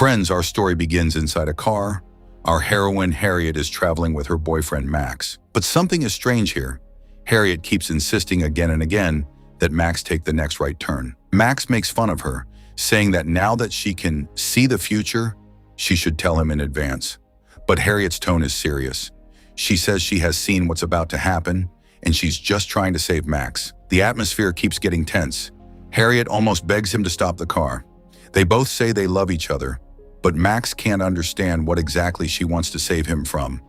Friends, our story begins inside a car. Our heroine, Harriet, is traveling with her boyfriend, Max. But something is strange here. Harriet keeps insisting again and again that Max take the next right turn. Max makes fun of her, saying that now that she can see the future, she should tell him in advance. But Harriet's tone is serious. She says she has seen what's about to happen, and she's just trying to save Max. The atmosphere keeps getting tense. Harriet almost begs him to stop the car. They both say they love each other, but Max can't understand what exactly she wants to save him from.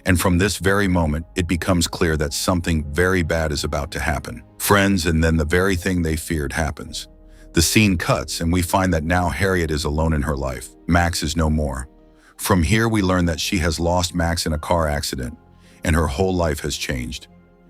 And from this very moment, it becomes clear that something very bad is about to happen. Friends, and then the very thing they feared happens. The scene cuts, and we find that now Harriet is alone in her life. Max is no more. From here, we learn that she has lost Max in a car accident, and her whole life has changed.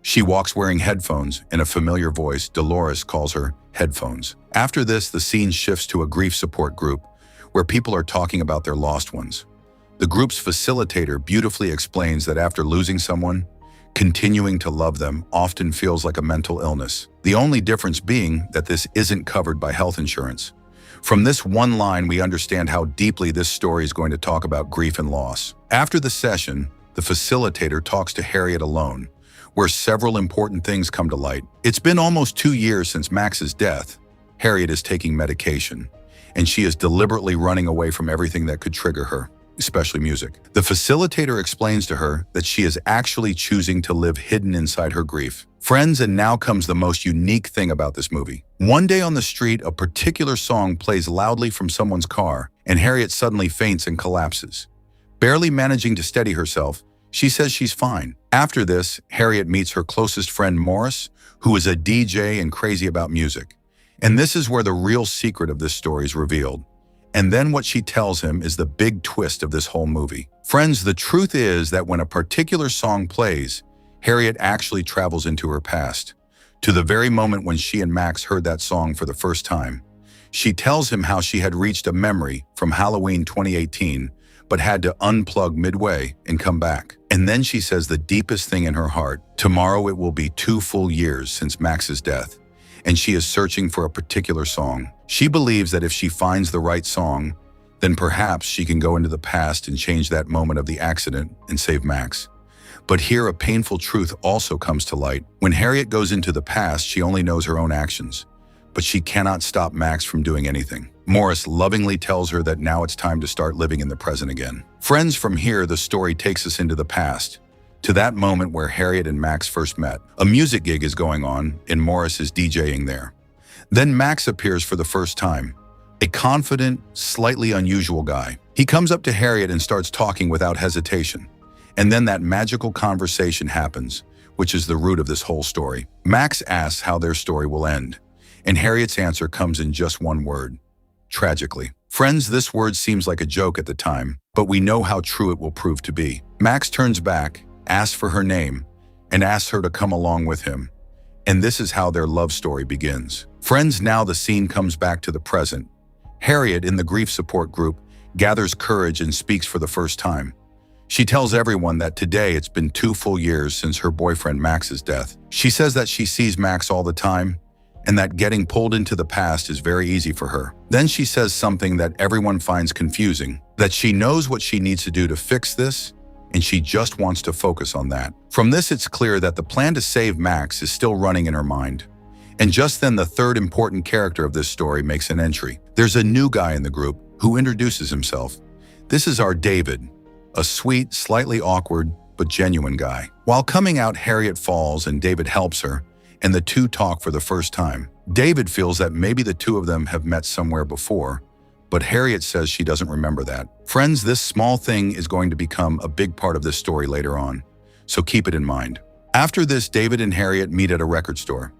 She walks wearing headphones, and a familiar voice, Dolores, calls her Headphones. After this, the scene shifts to a grief support group, where people are talking about their lost ones. The group's facilitator beautifully explains that after losing someone, continuing to love them often feels like a mental illness. The only difference being that this isn't covered by health insurance. From this one line, we understand how deeply this story is going to talk about grief and loss. After the session, the facilitator talks to Harriet alone, where several important things come to light. It's been almost 2 years since Max's death. Harriet is taking medication, and she is deliberately running away from everything that could trigger her, especially music. The facilitator explains to her that she is actually choosing to live hidden inside her grief. Friends, and now comes the most unique thing about this movie. One day on the street, a particular song plays loudly from someone's car, and Harriet suddenly faints and collapses. Barely managing to steady herself, she says she's fine. After this, Harriet meets her closest friend, Morris, who is a DJ and crazy about music. And this is where the real secret of this story is revealed. And then what she tells him is the big twist of this whole movie. Friends, the truth is that when a particular song plays, Harriet actually travels into her past, to the very moment when she and Max heard that song for the first time. She tells him how she had reached a memory from Halloween 2018, but had to unplug midway and come back. And then she says the deepest thing in her heart. Tomorrow it will be 2 full years since Max's death, and she is searching for a particular song. She believes that if she finds the right song, then perhaps she can go into the past and change that moment of the accident and save Max. But here a painful truth also comes to light. When Harriet goes into the past, she only knows her own actions, but she cannot stop Max from doing anything. Morris lovingly tells her that now it's time to start living in the present again. Friends, from here, the story takes us into the past, to that moment where Harriet and Max first met. A music gig is going on, and Morris is DJing there. Then Max appears for the first time, a confident, slightly unusual guy. He comes up to Harriet and starts talking without hesitation. And then that magical conversation happens, which is the root of this whole story. Max asks how their story will end, and Harriet's answer comes in just one word: tragically. Friends, this word seems like a joke at the time, but we know how true it will prove to be. Max turns back, asks for her name, and asks her to come along with him. And this is how their love story begins. Friends, now the scene comes back to the present. Harriet, in the grief support group, gathers courage and speaks for the first time. She tells everyone that today it's been 2 full years since her boyfriend Max's death. She says that she sees Max all the time, and that getting pulled into the past is very easy for her. Then she says something that everyone finds confusing, that she knows what she needs to do to fix this, and she just wants to focus on that. From this, it's clear that the plan to save Max is still running in her mind. And just then, the third important character of this story makes an entry. There's a new guy in the group who introduces himself. This is our David, a sweet, slightly awkward, but genuine guy. While coming out, Harriet falls and David helps her, and the two talk for the first time. David feels that maybe the two of them have met somewhere before, but Harriet says she doesn't remember that. Friends, this small thing is going to become a big part of this story later on, so keep it in mind. After this, David and Harriet meet at a record store.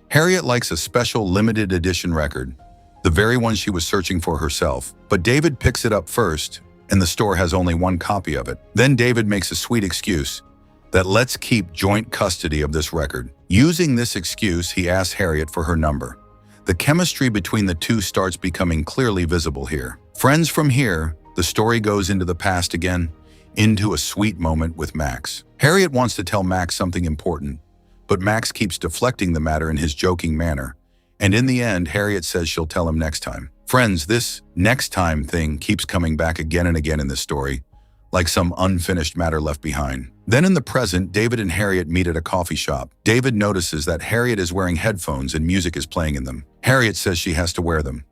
Harriet likes a special limited edition record, the very one she was searching for herself, but David picks it up first, and the store has only one copy of it. Then David makes a sweet excuse that let's keep joint custody of this record. Using this excuse, he asks Harriet for her number. The chemistry between the two starts becoming clearly visible here. Friends, from here, the story goes into the past again, into a sweet moment with Max. Harriet wants to tell Max something important, but Max keeps deflecting the matter in his joking manner, and in the end, Harriet says she'll tell him next time. Friends, this next time thing keeps coming back again and again in this story, like some unfinished matter left behind. Then in the present, David and Harriet meet at a coffee shop. David notices that Harriet is wearing headphones and music is playing in them. Harriet says she has to wear them.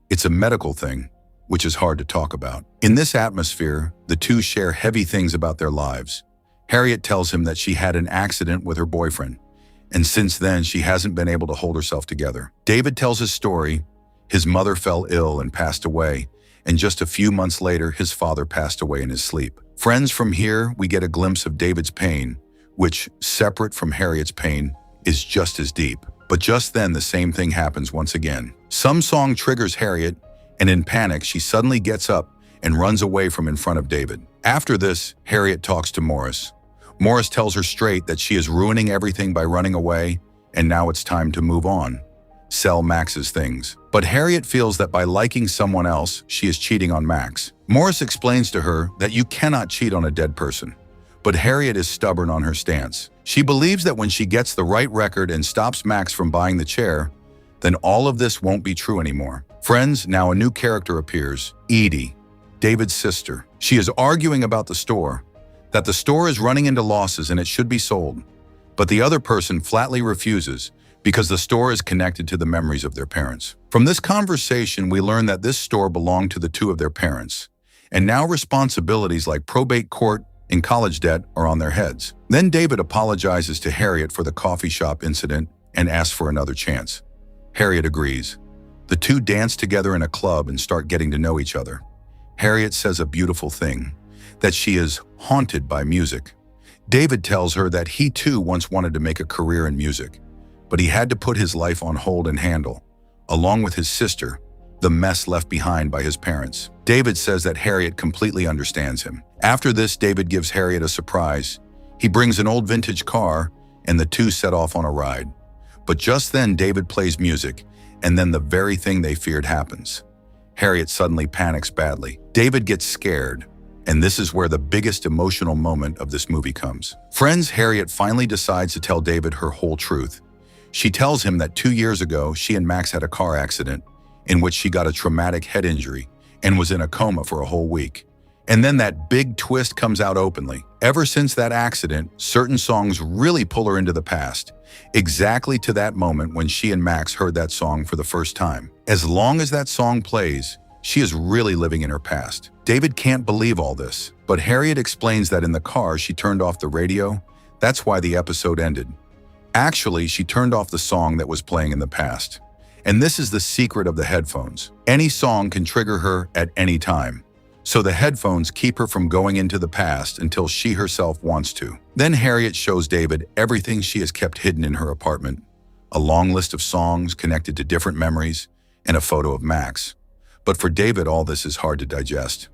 It's a medical thing, which is hard to talk about. In this atmosphere, the two share heavy things about their lives. Harriet tells him that she had an accident with her boyfriend, and since then she hasn't been able to hold herself together. David tells his story. His mother fell ill and passed away, and just a few months later, his father passed away in his sleep. Friends, from here, we get a glimpse of David's pain, which, separate from Harriet's pain, is just as deep. But just then, the same thing happens once again. Some song triggers Harriet, and in panic, she suddenly gets up and runs away from in front of David. After this, Harriet talks to Morris. Morris tells her straight that she is ruining everything by running away, and now it's time to move on. Sell Max's things. But Harriet feels that by liking someone else, she is cheating on Max. Morris explains to her that you cannot cheat on a dead person. But Harriet is stubborn on her stance. She believes that when she gets the right record and stops Max from buying the chair, then all of this won't be true anymore. Friends, now a new character appears, Edie, David's sister. She is arguing about the store, that the store is running into losses and it should be sold. But the other person flatly refuses, because the store is connected to the memories of their parents. From this conversation, we learn that this store belonged to the two of their parents, and now responsibilities like probate court and college debt are on their heads. Then David apologizes to Harriet for the coffee shop incident and asks for another chance. Harriet agrees. The two dance together in a club and start getting to know each other. Harriet says a beautiful thing, that she is haunted by music. David tells her that he too once wanted to make a career in music, but he had to put his life on hold and handle, along with his sister, the mess left behind by his parents. David says that Harriet completely understands him. After this, David gives Harriet a surprise. He brings an old vintage car, and the two set off on a ride. But just then, David plays music, and then the very thing they feared happens. Harriet suddenly panics badly. David gets scared, and this is where the biggest emotional moment of this movie comes. Friends, Harriet finally decides to tell David her whole truth. She tells him that 2 years ago, she and Max had a car accident in which she got a traumatic head injury and was in a coma for a whole week. And then that big twist comes out openly. Ever since that accident, certain songs really pull her into the past, exactly to that moment when she and Max heard that song for the first time. As long as that song plays, she is really living in her past. David can't believe all this, but Harriet explains that in the car she turned off the radio. That's why the episode ended. Actually, she turned off the song that was playing in the past. And this is the secret of the headphones. Any song can trigger her at any time. So the headphones keep her from going into the past until she herself wants to. Then Harriet shows David everything she has kept hidden in her apartment. A long list of songs connected to different memories and a photo of Max. But for David, all this is hard to digest.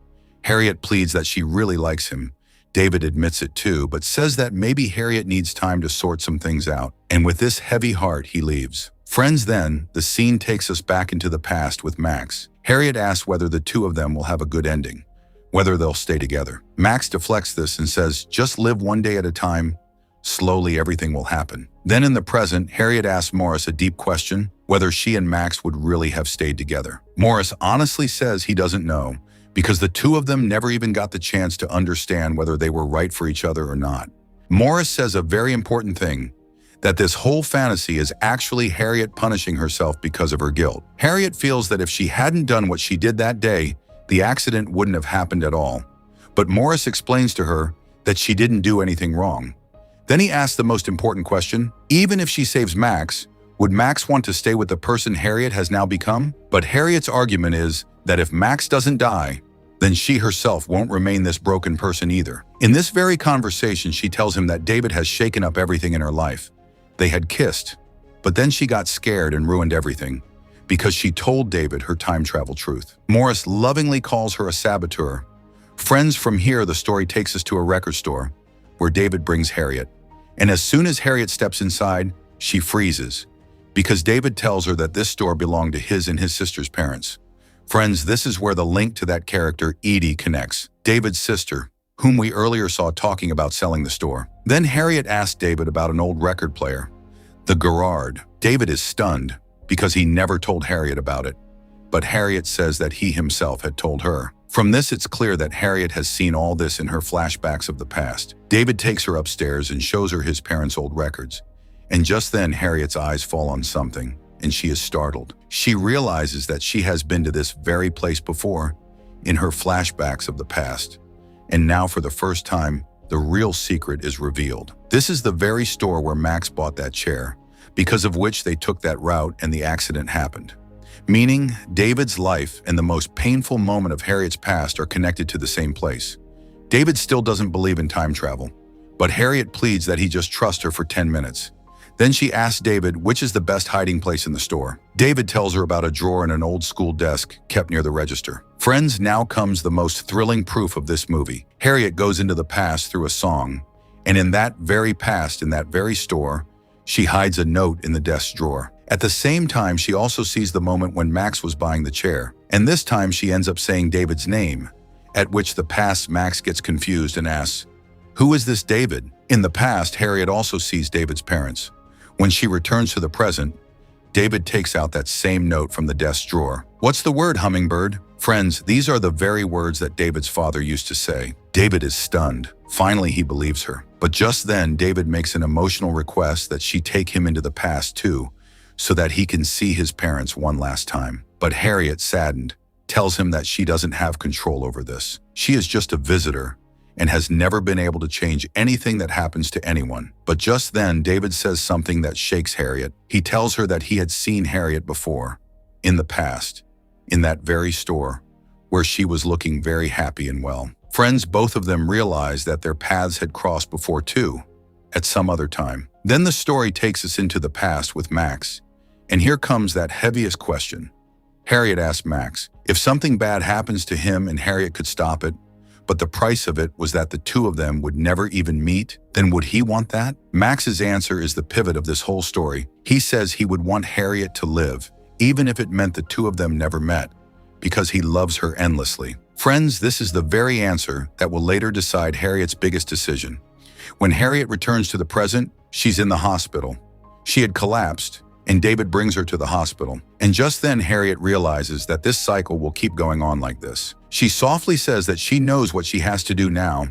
Harriet pleads that she really likes him. David admits it too, but says that maybe Harriet needs time to sort some things out. And with this heavy heart, he leaves. Friends, then, the scene takes us back into the past with Max. Harriet asks whether the two of them will have a good ending, whether they'll stay together. Max deflects this and says, just live one day at a time. Slowly, everything will happen. Then in the present, Harriet asks Morris a deep question, whether she and Max would really have stayed together. Morris honestly says he doesn't know, because the two of them never even got the chance to understand whether they were right for each other or not. Morris says a very important thing, that this whole fantasy is actually Harriet punishing herself because of her guilt. Harriet feels that if she hadn't done what she did that day, the accident wouldn't have happened at all. But Morris explains to her that she didn't do anything wrong. Then he asks the most important question, even if she saves Max, would Max want to stay with the person Harriet has now become? But Harriet's argument is that if Max doesn't die, then she herself won't remain this broken person either. In this very conversation, she tells him that David has shaken up everything in her life. They had kissed, but then she got scared and ruined everything because she told David her time travel truth. Morris lovingly calls her a saboteur. Friends, from here, the story takes us to a record store where David brings Harriet. And as soon as Harriet steps inside, she freezes because David tells her that this store belonged to his and his sister's parents. Friends, this is where the link to that character, Edie, connects. David's sister, whom we earlier saw talking about selling the store. Then Harriet asked David about an old record player, the Garrard. David is stunned because he never told Harriet about it. but Harriet says that he himself had told her. From this, it's clear that Harriet has seen all this in her flashbacks of the past. David takes her upstairs and shows her his parents' old records. And just then, Harriet's eyes fall on something, and she is startled. She realizes that she has been to this very place before, in her flashbacks of the past. And now, for the first time, the real secret is revealed. This is the very store where Max bought that chair, because of which they took that route and the accident happened. Meaning, David's life and the most painful moment of Harriet's past are connected to the same place. David still doesn't believe in time travel, but Harriet pleads that he just trust her for 10 minutes. Then she asks David which is the best hiding place in the store. David tells her about a drawer in an old school desk kept near the register. Friends, now comes the most thrilling proof of this movie. Harriet goes into the past through a song, and in that very past, in that very store, she hides a note in the desk drawer. At the same time, she also sees the moment when Max was buying the chair, and this time she ends up saying David's name, at which the past Max gets confused and asks, "Who is this David?" In the past, Harriet also sees David's parents. When she returns to the present, David takes out that same note from the desk drawer. "What's the word, hummingbird?" Friends, these are the very words that David's father used to say. David is stunned. Finally, he believes her. But just then, David makes an emotional request that she take him into the past too, so that he can see his parents one last time. But Harriet, saddened, tells him that she doesn't have control over this. She is just a visitor and has never been able to change anything that happens to anyone. But just then, David says something that shakes Harriet. He tells her that he had seen Harriet before, in the past, in that very store, where she was looking very happy and well. Friends, both of them realize that their paths had crossed before too, at some other time. Then the story takes us into the past with Max. And here comes that heaviest question. Harriet asks Max if something bad happens to him and Harriet could stop it, but the price of it was that the two of them would never even meet, then would he want that? Max's answer is the pivot of this whole story. He says he would want Harriet to live, even if it meant the two of them never met, because he loves her endlessly. Friends, this is the very answer that will later decide Harriet's biggest decision. When Harriet returns to the present, she's in the hospital. She had collapsed, and David brings her to the hospital. And just then, Harriet realizes that this cycle will keep going on like this. She softly says that she knows what she has to do now,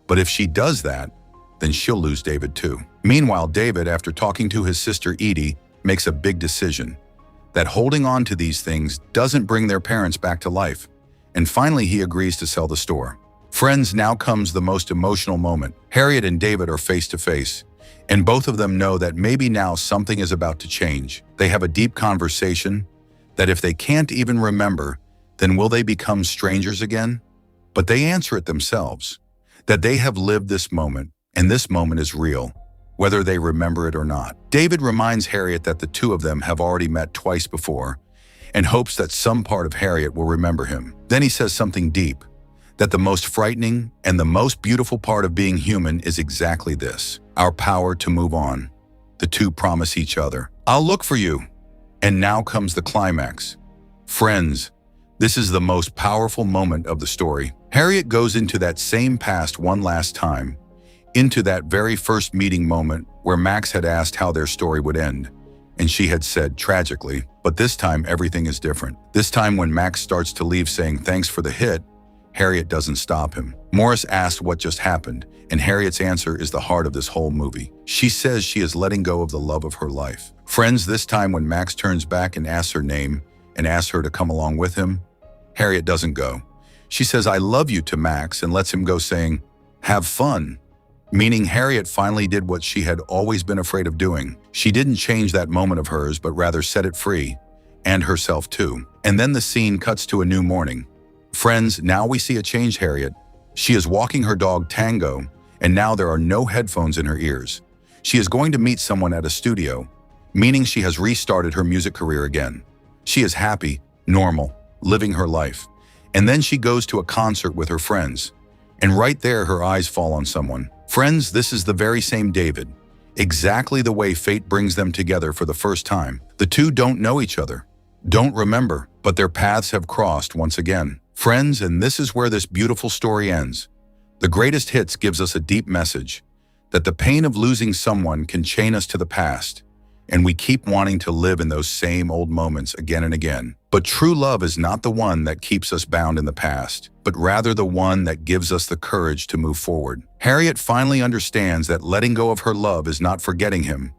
but if she does that, then she'll lose David too. Meanwhile, David, after talking to his sister Edie, makes a big decision, that holding on to these things doesn't bring their parents back to life. And finally, he agrees to sell the store. Friends, now comes the most emotional moment. Harriet and David are face to face, and both of them know that maybe now something is about to change. They have a deep conversation that if they can't even remember, then will they become strangers again? But they answer it themselves, that they have lived this moment, and this moment is real, whether they remember it or not. David reminds Harriet that the two of them have already met twice before, and hopes that some part of Harriet will remember him. Then he says something deep, that the most frightening and the most beautiful part of being human is exactly this, our power to move on. The two promise each other, "I'll look for you." And now comes the climax. Friends, this is the most powerful moment of the story. Harriet goes into that same past one last time, into that very first meeting moment where Max had asked how their story would end, and she had said, tragically. But this time, everything is different. This time, when Max starts to leave saying thanks for the hit, Harriet doesn't stop him. Morris asks what just happened, and Harriet's answer is the heart of this whole movie. She says she is letting go of the love of her life. Friends, this time when Max turns back and asks her name and asks her to come along with him, Harriet doesn't go. She says, "I love you" to Max and lets him go, saying, "Have fun." Meaning Harriet finally did what she had always been afraid of doing. She didn't change that moment of hers, but rather set it free, and herself too. And then the scene cuts to a new morning. Friends, now we see a changed Harriet. She is walking her dog Tango, and now there are no headphones in her ears. She is going to meet someone at a studio, meaning she has restarted her music career again. She is happy, normal, living her life. And then she goes to a concert with her friends. And right there, her eyes fall on someone. Friends, this is the very same David. Exactly the way fate brings them together for the first time. The two don't know each other, don't remember, but their paths have crossed once again. Friends, and this is where this beautiful story ends. The Greatest Hits gives us a deep message, that the pain of losing someone can chain us to the past, and we keep wanting to live in those same old moments again and again. But true love is not the one that keeps us bound in the past, but rather the one that gives us the courage to move forward. Harriet finally understands that letting go of her love is not forgetting him,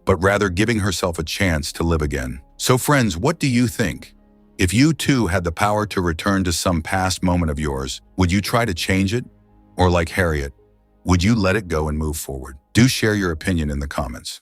but rather giving herself a chance to live again. So friends, what do you think? If you too had the power to return to some past moment of yours, would you try to change it? Or like Harriet, would you let it go and move forward? Do share your opinion in the comments.